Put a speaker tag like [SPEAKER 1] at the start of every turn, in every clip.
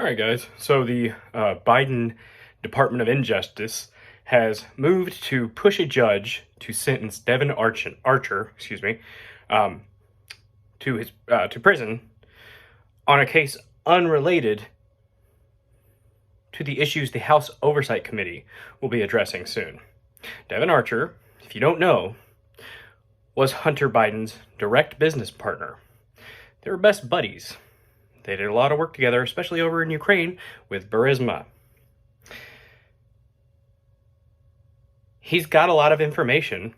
[SPEAKER 1] right, guys. So the Biden Department of Injustice has moved to push a judge to sentence Devon Archer, um, to prison on a case unrelated to the issues the House Oversight Committee will be addressing soon. Devon Archer, if you don't know, was Hunter Biden's direct business partner. They were best buddies. They did a lot of work together, especially over in Ukraine with Burisma. He's got a lot of information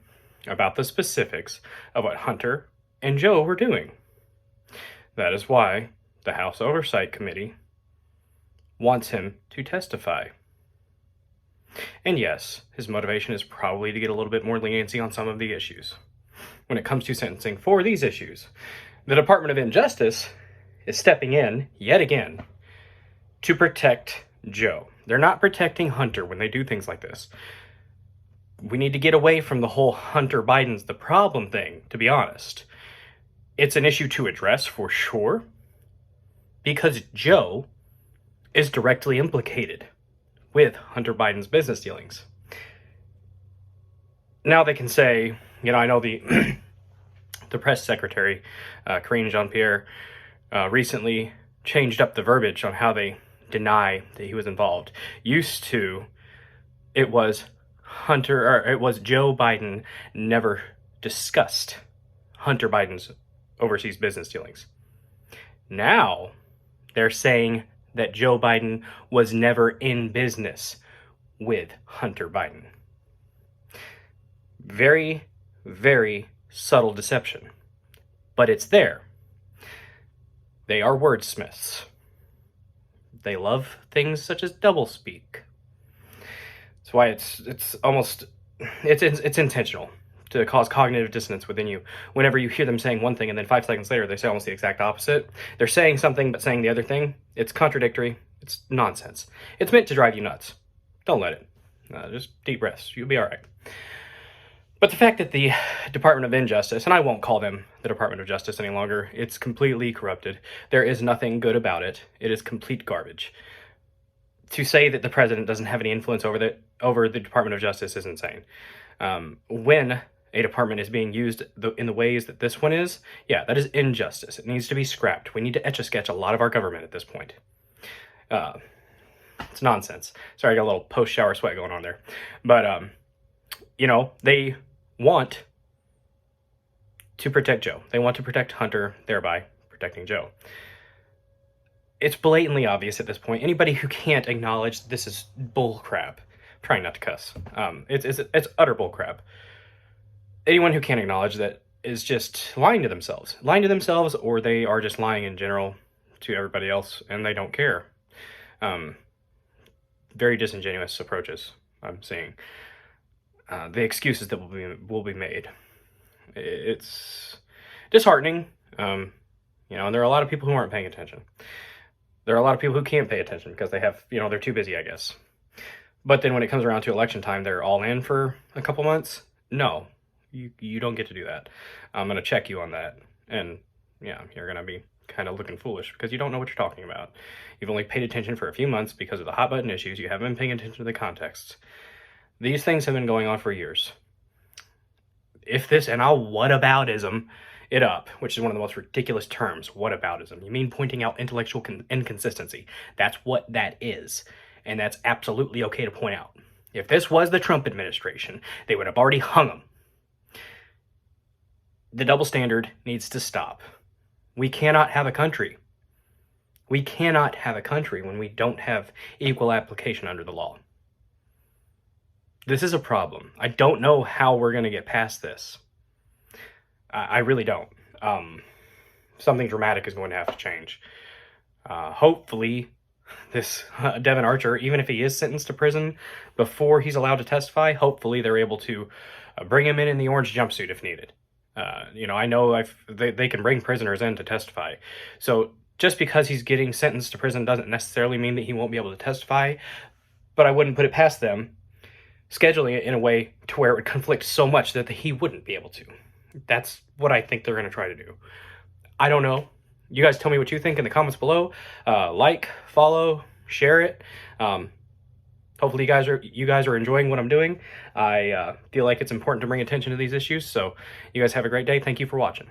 [SPEAKER 1] about the specifics of what Hunter and Joe were doing. That is why the House Oversight Committee wants him to testify. And yes, his motivation is probably to get a little bit more leniency on some of the issues. When it comes to sentencing for these issues, the Department of Injustice is stepping in, yet again, to protect Joe. They're not protecting Hunter when they do things like this. We need to get away from the whole Hunter Biden's the problem thing, to be honest. It's an issue to address for sure, because Joe is directly implicated with Hunter Biden's business dealings. Now they can say, I know the the press secretary, Karine Jean-Pierre, recently changed up the verbiage on how they deny that he was involved. Used to, it was Joe Biden never discussed Hunter Biden's overseas business dealings. Now they're saying that Joe Biden was never in business with Hunter Biden. Very, very subtle deception, but it's there. They are wordsmiths. They love things such as doublespeak. That's why it's intentional to cause cognitive dissonance within you. Whenever you hear them saying one thing and then 5 seconds later they say almost the exact opposite, they're saying something but saying the other thing. It's contradictory. It's nonsense. It's meant to drive you nuts. Don't let it. Just deep breaths. You'll be all right. But the fact that the Department of Injustice, and I won't call them the Department of Justice any longer, it's completely corrupted. There is nothing good about it. It is complete garbage. To say that the president doesn't have any influence over the Department of Justice is insane. When a department is being used in the ways that this one is, yeah, that is injustice. It needs to be scrapped. We need to etch-a-sketch a lot of our government at this point. It's nonsense. Sorry, I got a little post-shower sweat going on there. But, they want to protect Joe. They want to protect Hunter, thereby protecting Joe. It's blatantly obvious at this point. Anybody who can't acknowledge this is bull crap, trying not to cuss. It's utter bull crap. Anyone who can't acknowledge that is just lying to themselves. Lying to themselves, or they are just lying in general to everybody else, and they don't care. Very disingenuous approaches I'm seeing. The excuses that will be made. It's disheartening, and there are a lot of people who aren't paying attention. There are a lot of people who can't pay attention because they have, they're too busy, I guess. But then when it comes around to election time, they're all in for a couple months. No, you don't get to do that. I'm going to check you on that. And yeah, you're going to be kind of looking foolish because you don't know what you're talking about. You've only paid attention for a few months because of the hot button issues. You haven't been paying attention to the context. These things have been going on for years. And I'll whataboutism it up, which is one of the most ridiculous terms, whataboutism. You mean pointing out intellectual inconsistency. That's what that is. And that's absolutely okay to point out. If this was the Trump administration, they would have already hung him. The double standard needs to stop. We cannot have a country. We cannot have a country when we don't have equal application under the law. This is a problem. I don't know how we're going to get past this. I really don't. Something dramatic is going to have to change. Hopefully, this Devon Archer, even if he is sentenced to prison before he's allowed to testify, hopefully they're able to bring him in the orange jumpsuit if needed. I know they can bring prisoners in to testify. So just because he's getting sentenced to prison doesn't necessarily mean that he won't be able to testify. But I wouldn't put it past them scheduling it in a way to where it would conflict so much that he wouldn't be able to. That's what I think they're going to try to do. I don't know. You guys tell me what you think in the comments below. Like, follow, share it. Hopefully you guys are enjoying what I'm doing. I feel like it's important to bring attention to these issues. So you guys have a great day. Thank you for watching.